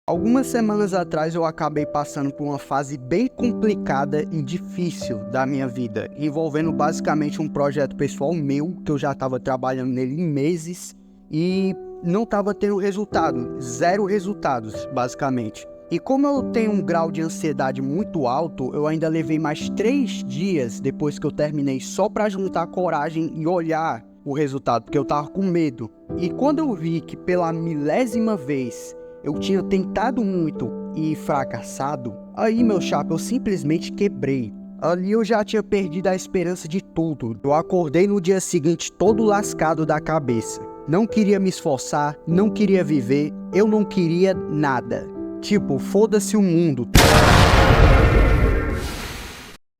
Algumas semanas atrás eu acabei passando por uma fase bem complicada e difícil da minha vida, envolvendo basicamente um projeto pessoal meu, que eu já estava trabalhando nele em meses e não estava tendo resultado, zero resultados, basicamente. E como eu tenho um grau de ansiedade muito alto, eu ainda levei mais 3 dias depois que eu terminei só para juntar coragem e olhar o resultado, porque eu estava com medo. E quando eu vi que pela milésima vez eu tinha tentado muito e fracassado, aí, meu chapa, eu simplesmente quebrei. Ali eu já tinha perdido a esperança de tudo. Eu acordei no dia seguinte todo lascado da cabeça. Não queria me esforçar, não queria viver, eu não queria nada. Tipo, foda-se o mundo.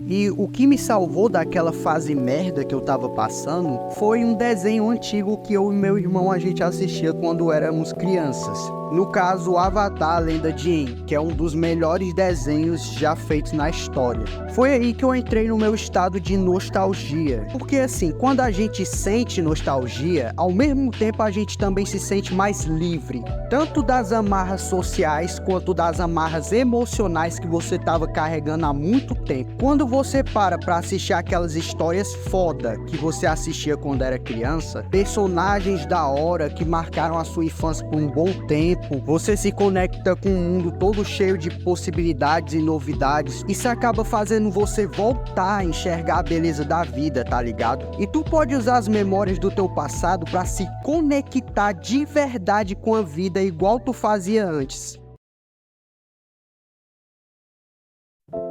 E o que me salvou daquela fase merda que eu tava passando foi um desenho antigo que eu e meu irmão a gente assistia quando éramos crianças. No caso, Avatar: A Lenda de Aang, que é um dos melhores desenhos já feitos na história. Foi aí que eu entrei no meu estado de nostalgia. Porque assim, quando a gente sente nostalgia, ao mesmo tempo a gente também se sente mais livre. Tanto das amarras sociais, quanto das amarras emocionais que você tava carregando há muito tempo. Quando você para pra assistir aquelas histórias foda que você assistia quando era criança, personagens da hora que marcaram a sua infância por um bom tempo, você se conecta com um mundo todo cheio de possibilidades e novidades. Isso acaba fazendo você voltar a enxergar a beleza da vida, tá ligado? E tu pode usar as memórias do teu passado pra se conectar de verdade com a vida igual tu fazia antes.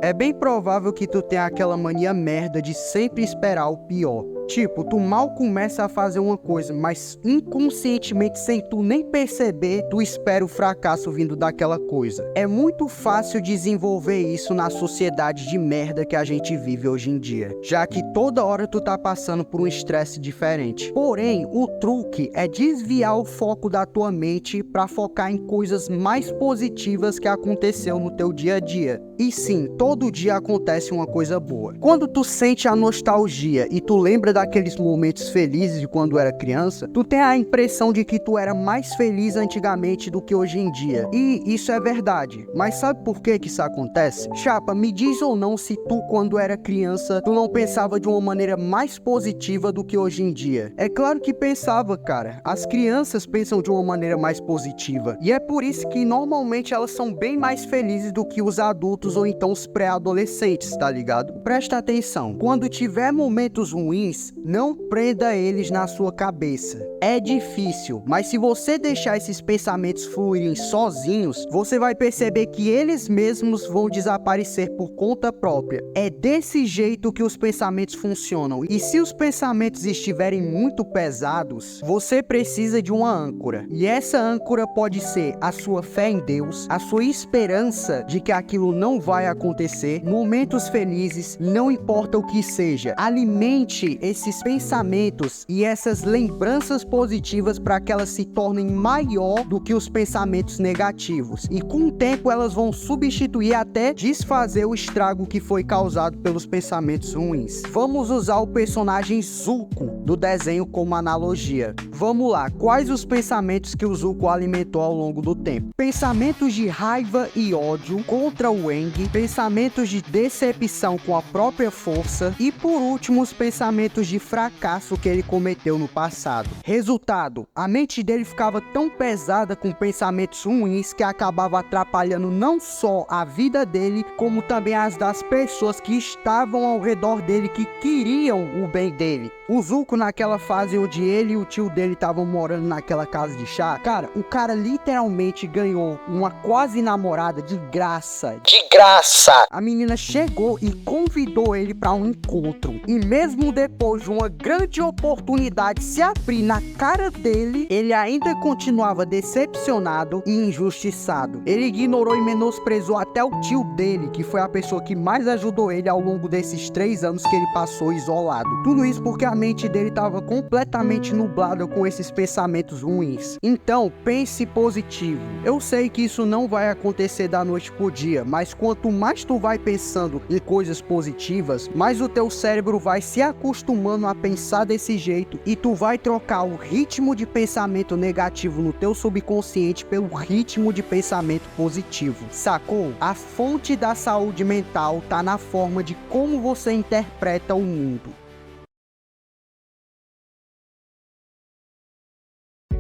É bem provável que tu tenha aquela mania merda de sempre esperar o pior. Tipo, tu mal começa a fazer uma coisa, mas inconscientemente, sem tu nem perceber, tu espera o fracasso vindo daquela coisa. É muito fácil desenvolver isso na sociedade de merda que a gente vive hoje em dia, já que toda hora tu tá passando por um estresse diferente. Porém, o truque é desviar o foco da tua mente pra focar em coisas mais positivas que aconteceu no teu dia a dia. E sim, todo dia acontece uma coisa boa. Quando tu sente a nostalgia e tu lembra daqueles momentos felizes de quando era criança, tu tem a impressão de que tu era mais feliz antigamente do que hoje em dia. E isso é verdade. Mas sabe por que isso acontece? Chapa, me diz ou não se tu, quando era criança, tu não pensava de uma maneira mais positiva do que hoje em dia. É claro que pensava, cara. As crianças pensam de uma maneira mais positiva. E é por isso que normalmente elas são bem mais felizes do que os adultos ou então os pré-adolescentes, tá ligado? Presta atenção. Quando tiver momentos ruins, não prenda eles na sua cabeça. É difícil, mas se você deixar esses pensamentos fluírem sozinhos, você vai perceber que eles mesmos vão desaparecer por conta própria. É desse jeito que os pensamentos funcionam. E se os pensamentos estiverem muito pesados, você precisa de uma âncora. E essa âncora pode ser a sua fé em Deus, a sua esperança de que aquilo não vai acontecer, momentos felizes, não importa o que seja. Alimente esses pensamentos e essas lembranças positivas para que elas se tornem maior do que os pensamentos negativos. E com o tempo elas vão substituir até desfazer o estrago que foi causado pelos pensamentos ruins. Vamos usar o personagem Zuko do desenho como analogia. Vamos lá, quais os pensamentos que o Zuko alimentou ao longo do tempo? Pensamentos de raiva e ódio contra o Aang, pensamentos de decepção com a própria força e, por último, os pensamentos de fracasso que ele cometeu no passado. Resultado, a mente dele ficava tão pesada com pensamentos ruins que acabava atrapalhando não só a vida dele, como também as das pessoas que estavam ao redor dele, que queriam o bem dele. O Zuko, naquela fase onde ele e o tio dele estavam morando naquela casa de chá, cara, o cara literalmente ganhou uma quase namorada de graça. De graça! A menina chegou e convidou ele para um encontro. E mesmo depois de uma grande oportunidade se abrir na cara dele, ele ainda continuava decepcionado e injustiçado. Ele ignorou e menosprezou até o tio dele, que foi a pessoa que mais ajudou ele ao longo desses 3 anos que ele passou isolado. Tudo isso porque a mente dele estava completamente nublada com esses pensamentos ruins. Então, pense positivo. Eu sei que isso não vai acontecer da noite pro dia, mas quanto mais tu tu vai pensando em coisas positivas, mais o teu cérebro vai se acostumando a pensar desse jeito e tu vai trocar o ritmo de pensamento negativo no teu subconsciente pelo ritmo de pensamento positivo, sacou? A fonte da saúde mental tá na forma de como você interpreta o mundo.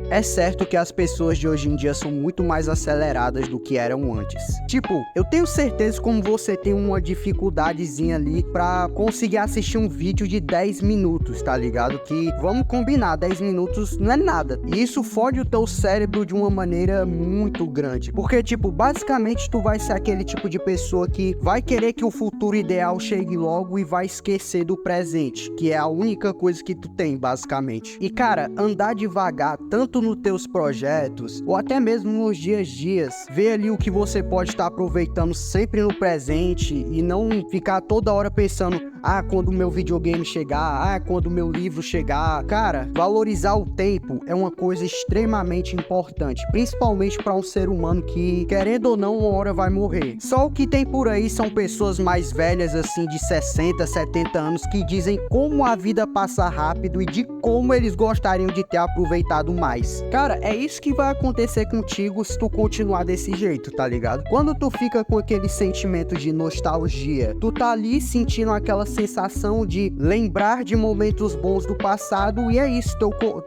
É certo que as pessoas de hoje em dia são muito mais aceleradas do que eram antes. Tipo, eu tenho certeza como você tem uma dificuldadezinha ali pra conseguir assistir um vídeo de 10 minutos, tá ligado? Que, vamos combinar, 10 minutos não é nada. E isso fode o teu cérebro de uma maneira muito grande. Porque, tipo, basicamente tu vai ser aquele tipo de pessoa que vai querer que o futuro ideal chegue logo e vai esquecer do presente, que é a única coisa que tu tem, basicamente. E, cara, andar devagar, tanto nos teus projetos, ou até mesmo nos dias, ver ali o que você pode estar aproveitando sempre no presente e não ficar toda hora pensando, quando o meu videogame chegar, quando o meu livro chegar. Cara, valorizar o tempo é uma coisa extremamente importante, principalmente para um ser humano que, querendo ou não, uma hora vai morrer. Só o que tem por aí são pessoas mais velhas, assim, de 60, 70 anos, que dizem como a vida passa rápido e de como eles gostariam de ter aproveitado mais. Cara, é isso que vai acontecer contigo se tu continuar desse jeito, tá ligado? Quando tu fica com aquele sentimento de nostalgia, tu tá ali sentindo aquela sensação de lembrar de momentos bons do passado e é isso,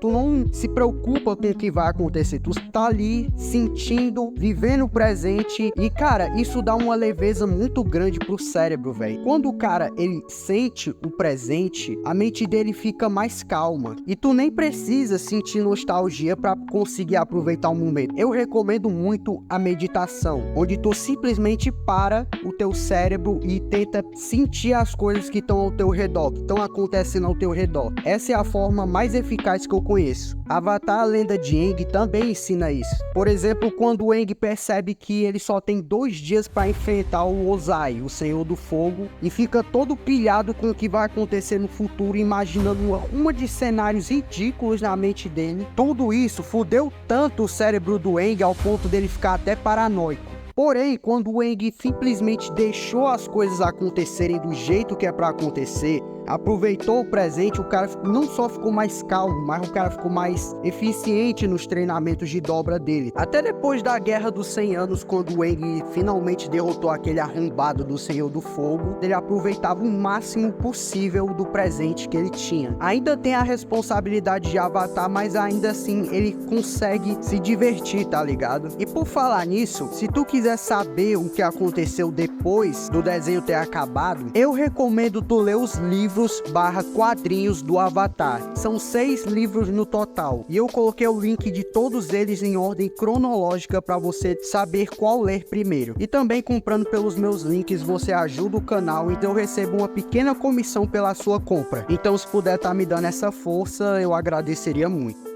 tu não se preocupa com o que vai acontecer, tu tá ali sentindo, vivendo o presente e, cara, isso dá uma leveza muito grande pro cérebro, velho. Quando o cara, ele sente o presente, a mente dele fica mais calma e tu nem precisa sentir nostalgia para conseguir aproveitar o momento. Eu recomendo muito a meditação, onde tu simplesmente para o teu cérebro e tenta sentir as coisas que estão ao teu redor, que estão acontecendo ao teu redor. Essa é a forma mais eficaz que eu conheço. Avatar, a lenda de Aang, também ensina isso. Por exemplo, quando o Aang percebe que ele só tem 2 dias para enfrentar o Ozai, o Senhor do Fogo, e fica todo pilhado com o que vai acontecer no futuro, imaginando uma de cenários ridículos na mente dele. Tudo isso fudeu tanto o cérebro do Aang ao ponto dele ficar até paranoico. Porém, quando o Aang simplesmente deixou as coisas acontecerem do jeito que é pra acontecer, aproveitou o presente, o cara não só ficou mais calmo, mas o cara ficou mais eficiente nos treinamentos de dobra dele. Até depois da Guerra dos 100 Anos, quando o Aang finalmente derrotou aquele arrombado do Senhor do Fogo, ele aproveitava o máximo possível do presente que ele tinha. Ainda tem a responsabilidade de Avatar, mas ainda assim ele consegue se divertir, tá ligado? E por falar nisso, se tu quiser saber o que aconteceu depois do desenho ter acabado, eu recomendo tu ler os livros/quadrinhos do Avatar. São 6 livros no total, e eu coloquei o link de todos eles em ordem cronológica para você saber qual ler primeiro. E também comprando pelos meus links você ajuda o canal e eu recebo uma pequena comissão pela sua compra. Então, se puder estar me dando essa força, eu agradeceria muito.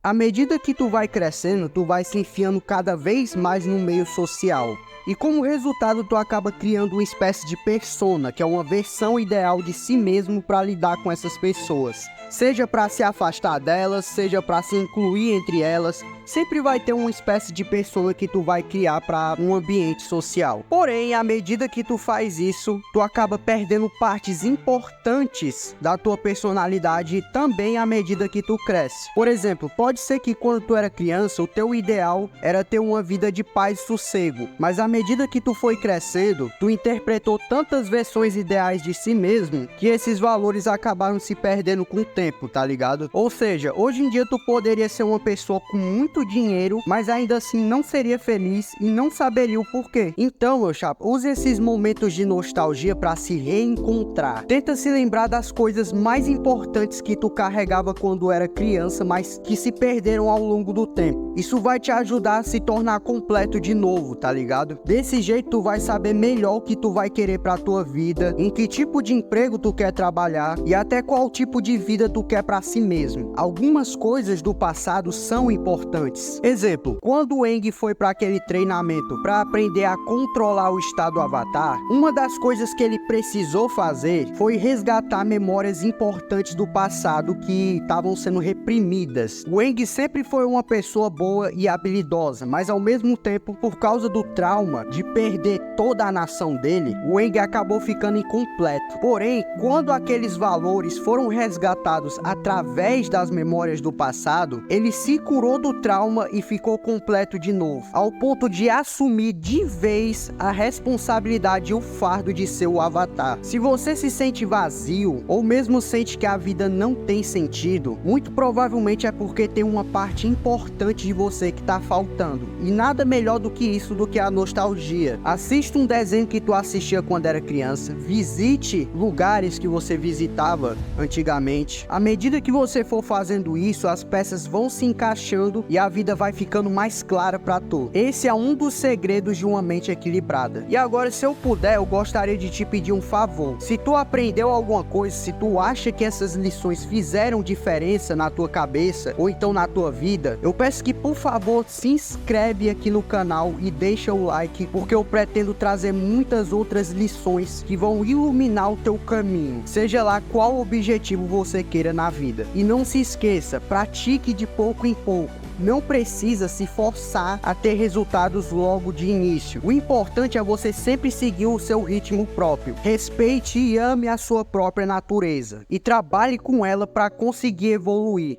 À medida que tu vai crescendo, tu vai se enfiando cada vez mais no meio social. E como resultado, tu acaba criando uma espécie de persona, que é uma versão ideal de si mesmo para lidar com essas pessoas. Seja para se afastar delas, seja para se incluir entre elas, sempre vai ter uma espécie de persona que tu vai criar para um ambiente social. Porém, à medida que tu faz isso, tu acaba perdendo partes importantes da tua personalidade também à medida que tu cresce. Por exemplo, pode ser que quando tu era criança, o teu ideal era ter uma vida de paz e sossego, mas à medida que tu foi crescendo, tu interpretou tantas versões ideais de si mesmo que esses valores acabaram se perdendo com o tempo, tá ligado? Ou seja, hoje em dia tu poderia ser uma pessoa com muito dinheiro, mas ainda assim não seria feliz e não saberia o porquê. Então, meu chapa, use esses momentos de nostalgia para se reencontrar. Tenta se lembrar das coisas mais importantes que tu carregava quando era criança, mas que se perderam ao longo do tempo. Isso vai te ajudar a se tornar completo de novo, tá ligado? Desse jeito tu vai saber melhor o que tu vai querer pra tua vida, em que tipo de emprego tu quer trabalhar e até qual tipo de vida tu quer pra si mesmo. Algumas coisas do passado são importantes, importantes. Exemplo, quando o Aang foi para aquele treinamento para aprender a controlar o estado Avatar, uma das coisas que ele precisou fazer foi resgatar memórias importantes do passado que estavam sendo reprimidas. O Aang sempre foi uma pessoa boa e habilidosa, mas ao mesmo tempo, por causa do trauma de perder toda a nação dele, o Aang acabou ficando incompleto. Porém, quando aqueles valores foram resgatados através das memórias do passado, ele se curou do trauma e ficou completo de novo, ao ponto de assumir de vez a responsabilidade e o fardo de ser o Avatar. Se você se sente vazio, ou mesmo sente que a vida não tem sentido, muito provavelmente é porque tem uma parte importante de você que tá faltando. E nada melhor do que isso do que a nostalgia. Assista um desenho que tu assistia quando era criança, visite lugares que você visitava antigamente. À medida que você for fazendo isso, as peças vão se encaixando e a vida vai ficando mais clara pra tu. Esse é um dos segredos de uma mente equilibrada. E agora, se eu puder, eu gostaria de te pedir um favor. Se tu aprendeu alguma coisa, se tu acha que essas lições fizeram diferença na tua cabeça ou então na tua vida, eu peço que, por favor, se inscreve aqui no canal e deixa o like, porque eu pretendo trazer muitas outras lições que vão iluminar o teu caminho, seja lá qual objetivo você queira na vida. E não se esqueça, pratique de pouco em pouco. Não precisa se forçar a ter resultados logo de início. O importante é você sempre seguir o seu ritmo próprio. Respeite e ame a sua própria natureza e trabalhe com ela para conseguir evoluir.